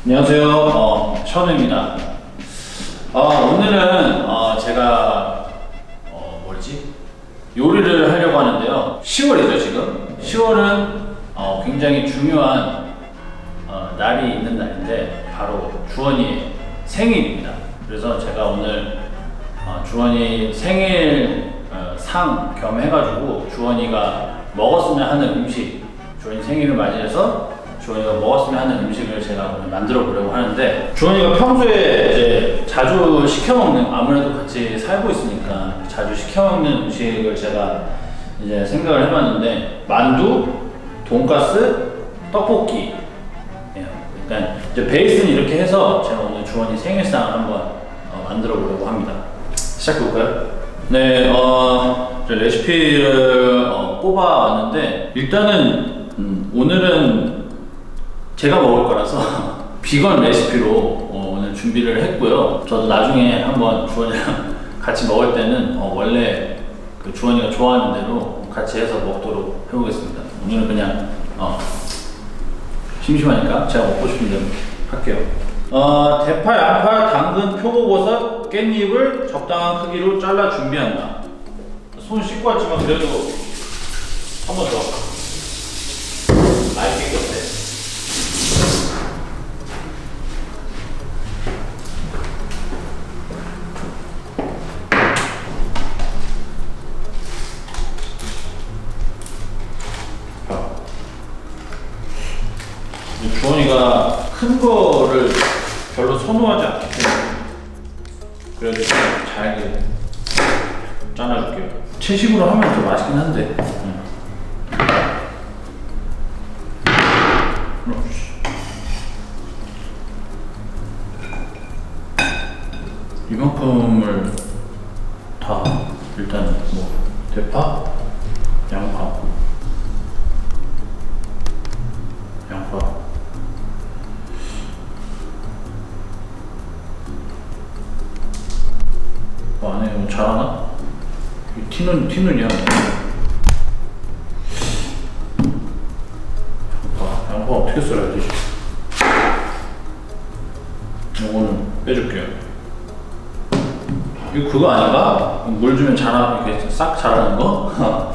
안녕하세요. 션우입니다. 오늘은 제가 요리를 하려고 하는데요. 10월이죠 지금. 10월은 굉장히 중요한 날이 있는 날인데 바로 주원이의 생일입니다. 그래서 제가 오늘 주원이 생일 상 겸 해가지고 주원이가 먹었으면 하는 음식, 주원이 생일을 맞이해서 주원이가 먹었으면 하는 음식을 제가 오늘 만들어 보려고 하는데, 주원이가 평소에 이제 자주 시켜 먹는, 아무래도 같이 살고 있으니까 자주 시켜 먹는 음식을 제가 이제 생각을 해봤는데, 만두, 돈가스, 떡볶이. 그러니까 이제 베이스는 이렇게 해서 제가 오늘 주원이 생일상을 한번 만들어 보려고 합니다. 시작해 볼까요? 네, 레시피를 뽑아왔는데, 일단은 오늘은 제가 먹을 거라서 비건 레시피로 오늘 준비를 했고요. 저도 나중에 한번 주원이랑 같이 먹을 때는 원래 그 주원이가 좋아하는 대로 같이 해서 먹도록 해보겠습니다. 오늘은 그냥 심심하니까 제가 먹고 싶은 대로 할게요. 대파, 양파, 당근, 표고버섯, 깻잎을 적당한 크기로 잘라 준비한다. 손 씻고 왔지만 그래도 한 번 더 많이 깨끗해. 주원이가 큰 거를 별로 선호하지 않기 때문에 그래도 잘게 잘라줄게요. 채식으로 하면 더 맛있긴 한데. 이만큼을 다 일단 대파, 양파 안에 잘하나? 티눈이야. 양파 어떻게 썰어야 되지? 이거는 빼줄게요. 이거 그거 아닌가? 물 주면 이렇게 싹 자라는 거?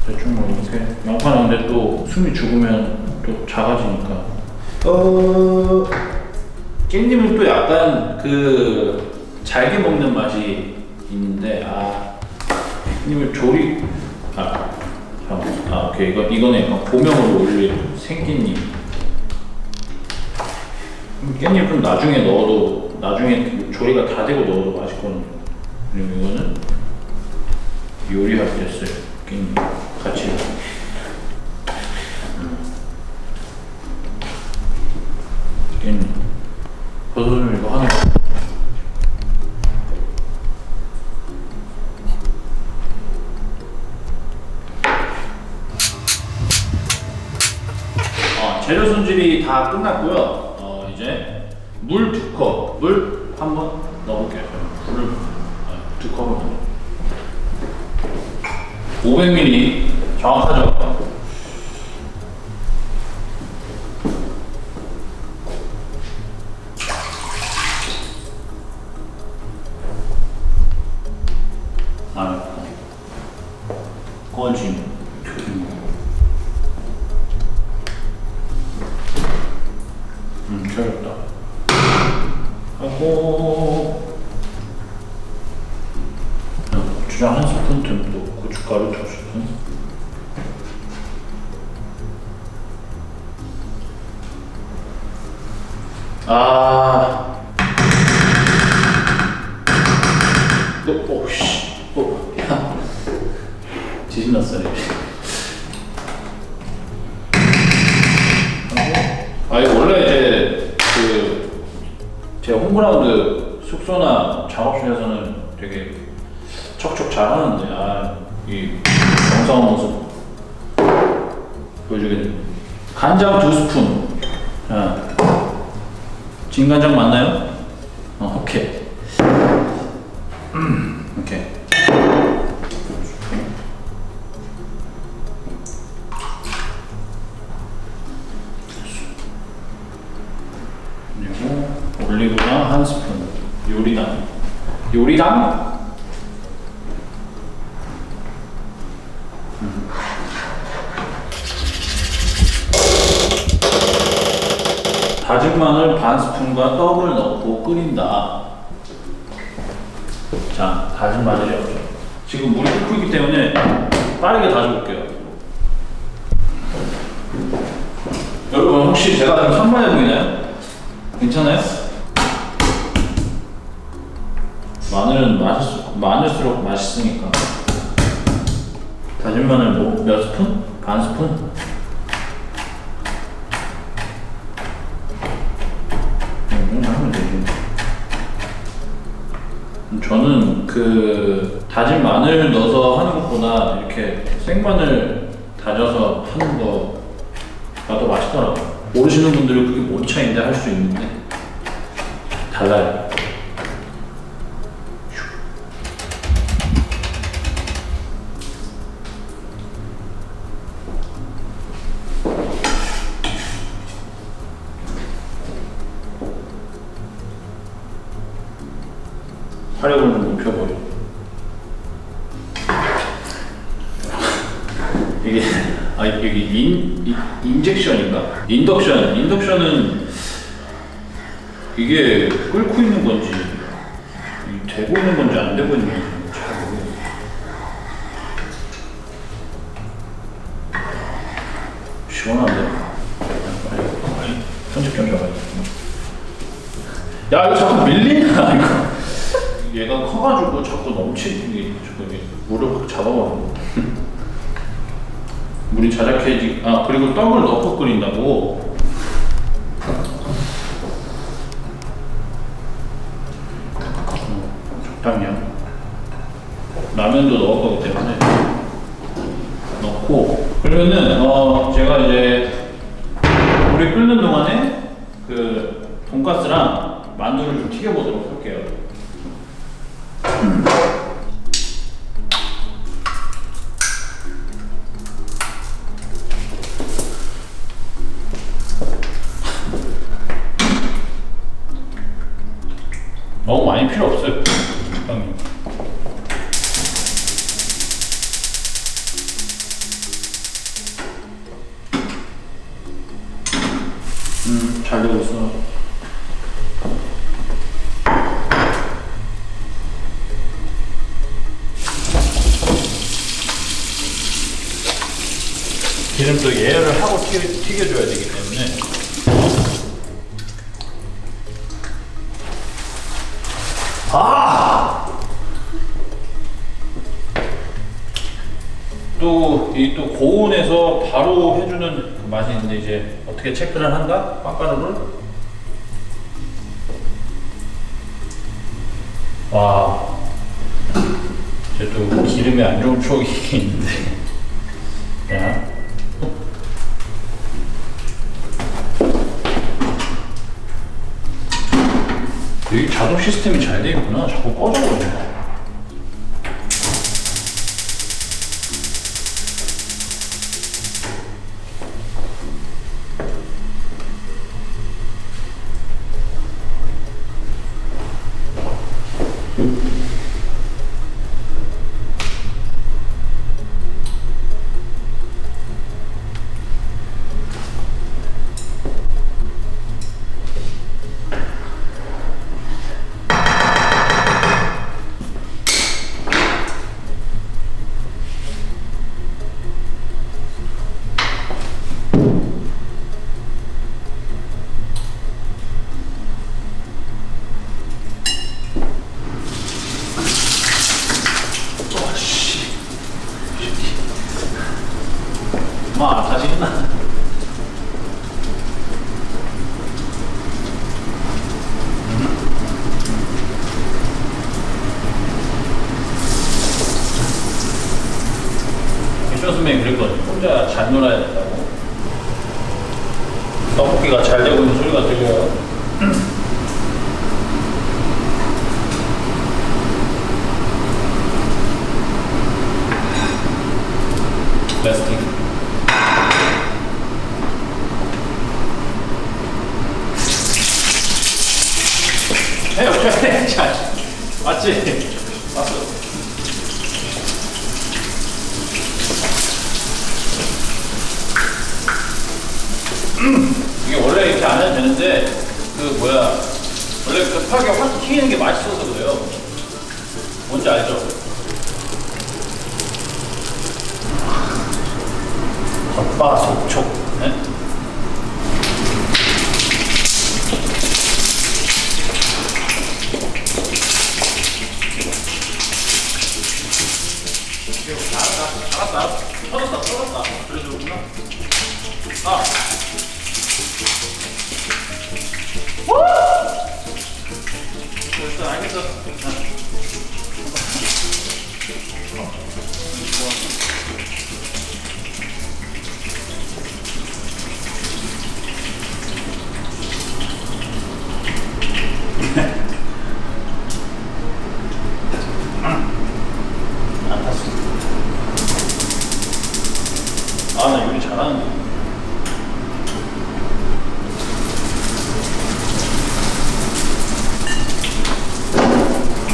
대충 이렇게. 양파는 근데 또 숨이 죽으면 또 작아지니까. 깻잎은 또 약간 그 잘게 먹는 맛이 있는데, 깻잎을 오케이. 이거는 약간 고명으로 올릴 생깻잎. 깻잎은 나중에 넣어도, 나중에 조리가 다 되고 넣어도 맛있거든요. 그리고 이거는 요리할 때 쓸 깻잎 같이. 버섯을 이거 하나. 재료 손질이 다 끝났고요. 이제 물 2컵, 물 한번 넣어볼게요. 물을 2컵을 넣어. 500ml 정확하죠? 꺼짐. 잘했다. 하고 고추장 1스푼 정도, 고춧가루 2스푼. 지진났어요. 이거 원래 이제 제 홈그라운드 숙소나 작업실에서는 되게 척척 잘하는데, 이 정성한 모습 보여주게 됩니다. 간장 2스푼. 진간장 맞나요? 오케이. 오케이. 올리고당 1스푼, 요리당 다진 마늘 반 스푼과 떡을 넣고 끓인다. 자, 다진 마늘이었죠. 지금 물이 끓기 때문에 빠르게 다져볼게요. 여러분 혹시 제가 좀 산만해 보이나요? 괜찮아요? 마늘은 많을수록 맛있으니까. 다진 마늘 뭐 몇 스푼? 반 스푼? 하면 되지. 저는 그 다진 마늘 넣어서 하는 것보다 이렇게 생마늘 다져서 하는 거가 더 맛있더라고요. 모르시는 분들은 그게 뭔 차이인데 할 수 있는데 달라요. 화력을 좀 높여버려. 이게 인젝션인가? 인덕션은 이게 끓고 있는 건지 되고 있는 건지 안 되고 있는 건지 잘 모르겠어요. 시원한데? 빨리 편집 좀 잡아야지. 야 이거 자꾸 밀리냐 이거. 얘가 커가지고 자꾸 넘치게 물을 잡아먹는 물이 자작해지. 아 그리고 떡을 넣고 끓인다고. 적당히요. 라면도 넣을 거기 때문에 넣고. 그러면은 제가 이제 물이 끓는 동안에 그 돈가스랑 만두를 좀 튀겨보도록 할게요. 너무 많이 필요 없어요, 형님. 잘 되고 있어. 기름도 예열을 하고 튀겨줘야 되기 때문에. 또 고온에서 바로 해주는 그 맛이 있는데 이제 어떻게 체크를 한다? 빵가루를. 와, 이제 또 기름이 안 좋은 추억이 있는데. 자. 여기 자동 시스템이 잘 되어 있구나. 자꾸 꺼져버려. 다시 했나? 쇼스맨이 그랬거든. 혼자 잘 놀아야 된다고. 떡볶이가 잘 되고 있는 소리가 들려요. 플라스틱. 봤지? 봤어. 이게 원래 이렇게 안 해도 되는데 그 뭐야 원래 급하게 확 튀기는 게 맛있어서 그래요. 뭔지 알죠? 겉바속촉. 네? 알았다. 터졌다. 그래서 그렇구나. 아. 됐어, 알겠어. 안 탔어. 아, 나 요리 잘하는데.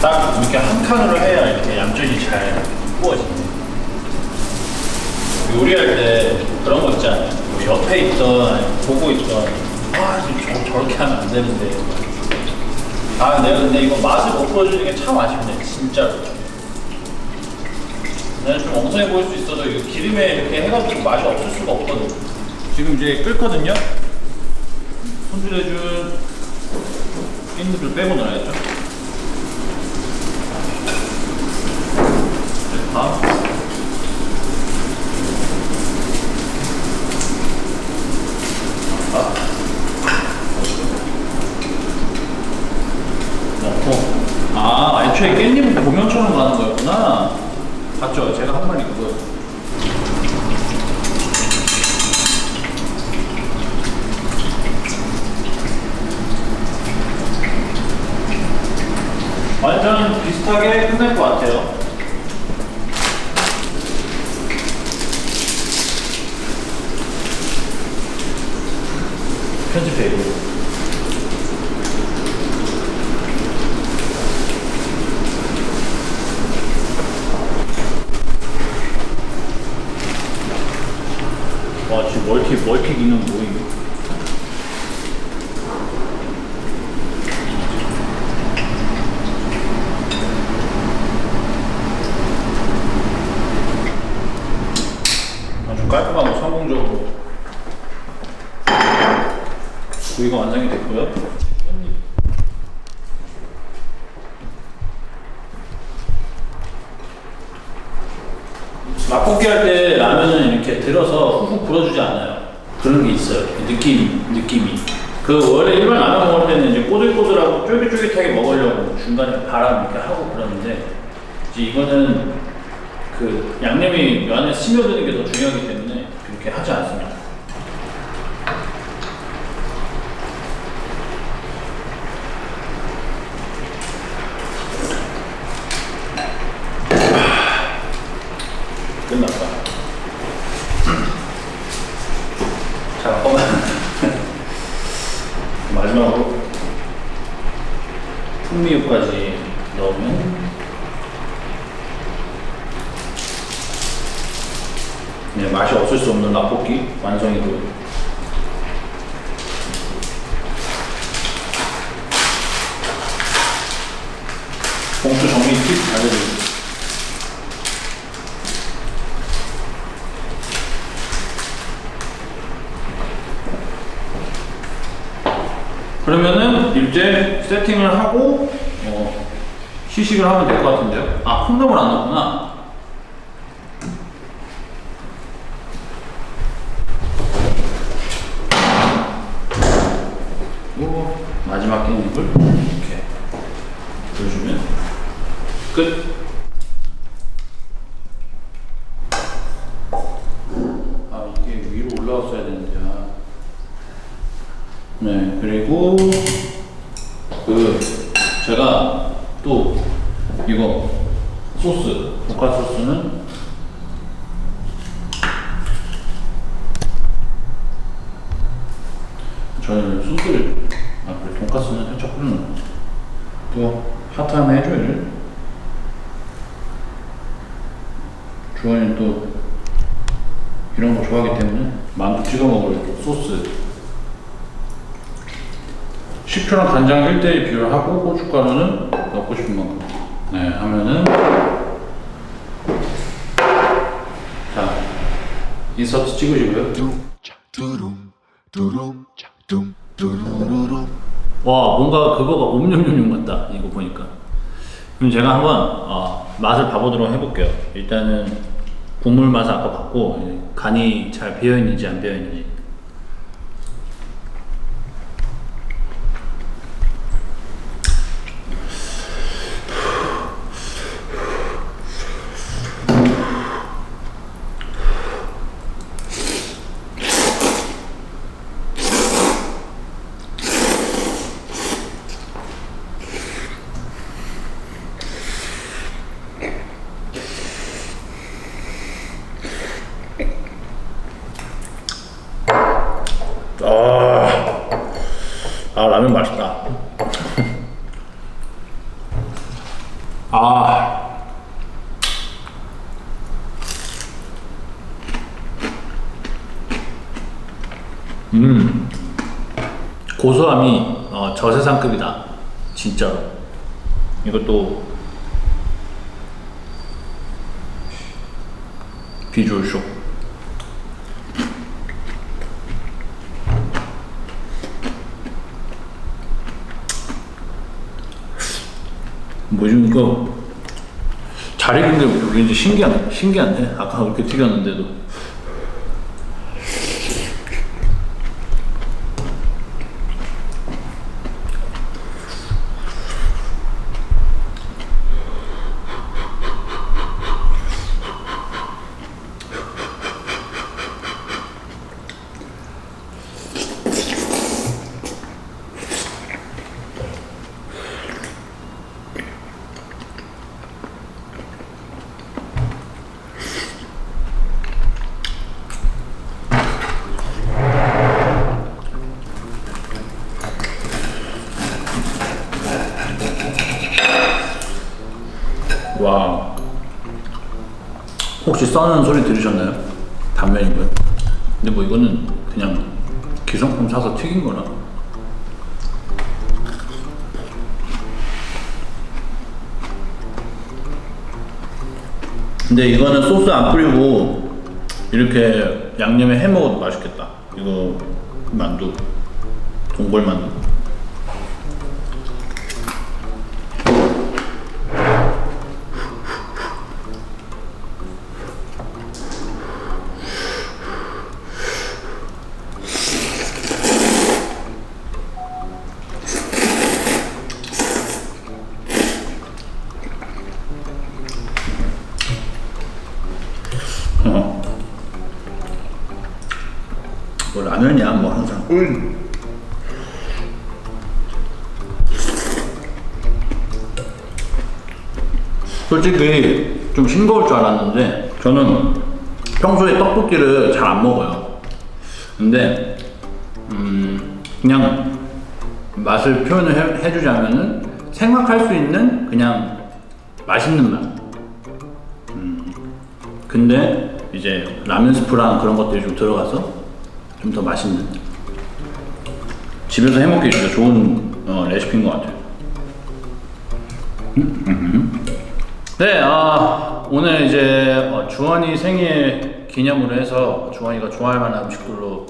딱 이렇게 한 칸으로 해야 이렇게 얌전히 잘 구워지네. 요리할 때 그런 거 있잖아요. 뭐 옆에 있던, 보고 있던, 저렇게 하면 안 되는데. 내가 근데 이거 맛을 못 보여주는 게 참 아쉽네, 진짜로. 나는 좀 엉성해 보일 수 있어서 이거 기름에 이렇게 해가지고 맛이 없을 수가 없거든. 지금 이제 끓거든요? 손질해준 깻잎을 빼고 넣어야죠. 넣고 애초에 깻잎은 고명처럼 가는 거였구나. 봤죠? 제가 한 말이 그거예요. 완전 비슷하게 끝날 것 같아요. 편집해 이거. 와 지금 멀티 기능 뭐임? 아주 깔끔하고 성공적으로 구이가 완성이 됐고요. 라볶이 할 때 라면은 이렇게 들어서 훅훅 불어주지 않아요. 그런 게 있어요. 느낌이. 그 원래 일반 라면 먹을 때는 이제 꼬들꼬들하고 쫄깃쫄깃하게 먹으려고 중간에 바람 이렇게 하고 그러는데 이제 이거는 그 양념이 면 안에 스며드는 게 더 중요하기 때문에 그렇게 하지 않습니다. 끝났다. 잠깐만. 마지막으로 풍미유까지 넣으면 네, 맛이 없을 수 없는 라볶이 완성이고요. 봉투 정리 팁 알려드립니다. 그러면은 이제 세팅을 하고 시식을 하면 될 것 같은데요. 콩나물 안 넣었구나. 그리고 마지막 깻잎을 이렇게 넣어주면 끝. 이게 위로 올라왔어야 되는데. 네, 그리고 제가 또 이거 소스, 볶아 소스는 저는 소스를 그래 돈가스는 살짝 뿌려놓고 또 하트 하나 해줘야지. 주원이는 또 이런 거 좋아하기 때문에 만두 찍어 먹을 소스. 식초랑 간장 1대1 비율 하고 고춧가루는 넣고 싶은 만큼. 네, 하면은 자, 인서트 찍으시고요. 와, 뭔가 그거가 옴뇸뇸뇸 같다. 이거 보니까. 그럼 제가 한번 맛을 봐보도록 해볼게요. 일단은 국물 맛을 아까 봤고 간이 잘 배어있는지 안 배어있는지. 라면 맛있다. 고소함이 저세상급이다. 진짜로. 이것도 비주얼 쇼. 뭐지 이거 잘 익은 게 왠지 신기한데 아까 그렇게 튀겼는데도. 와, 혹시 써는 소리 들으셨나요? 단면이고요. 근데 뭐 이거는 그냥 기성품 사서 튀긴 거라. 근데 이거는 소스 안 뿌리고 이렇게 양념에 해 먹어도 맛있겠다. 이거 만두, 동골만두. 뭐 라면이야 뭐 항상. 솔직히 좀 싱거울 줄 알았는데 저는 평소에 떡볶이를 잘 안 먹어요. 근데 그냥 맛을 표현을 해주자면은 생각할 수 있는 그냥 맛있는 맛. 근데 이제 라면 스프랑 그런 것들이 좀 들어가서 좀 더 맛있는, 집에서 해먹기 진짜 좋은 레시피인 것 같아요. 네, 오늘 이제 주원이 생일 기념으로 해서 주원이가 좋아할 만한 음식들로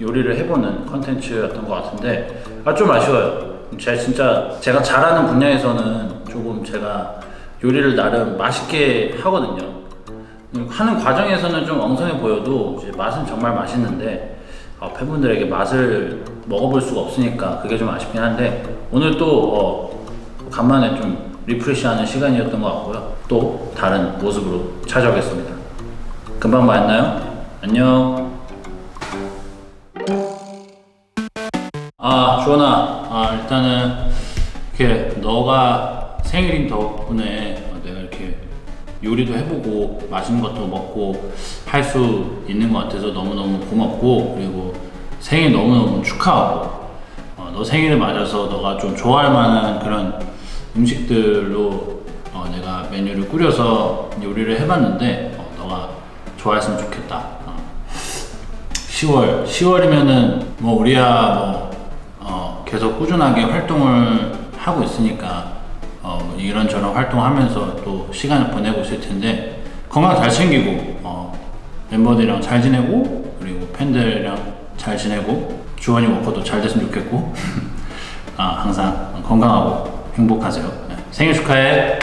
요리를 해보는 컨텐츠였던 것 같은데 좀 아쉬워요. 제가 잘하는 분야에서는 조금 제가 요리를 나름 맛있게 하거든요. 하는 과정에서는 좀 엉성해 보여도 이제 맛은 정말 맛있는데 팬분들에게 맛을 먹어볼 수가 없으니까 그게 좀 아쉽긴 한데 오늘 또 간만에 좀 리프레시하는 시간이었던 것 같고요. 또 다른 모습으로 찾아오겠습니다. 금방 만나요. 안녕. 주원아, 일단은 이렇게 너가 생일인 덕분에 내가 이렇게 요리도 해보고 맛있는 것도 먹고 할 수 있는 것 같아서 너무너무 고맙고, 그리고 생일 너무너무 축하하고, 너 생일을 맞아서 너가 좀 좋아할 만한 그런 음식들로 내가 메뉴를 꾸려서 요리를 해봤는데 좋아했으면 좋겠다. 10월이면은 뭐 우리야 뭐 계속 꾸준하게 활동을 하고 있으니까 이런저런 활동하면서 또 시간을 보내고 있을 텐데 건강 잘 챙기고 멤버들이랑 잘 지내고 그리고 팬들이랑 잘 지내고 주원이 워커도 잘 됐으면 좋겠고 항상 건강하고 행복하세요. 네. 생일 축하해.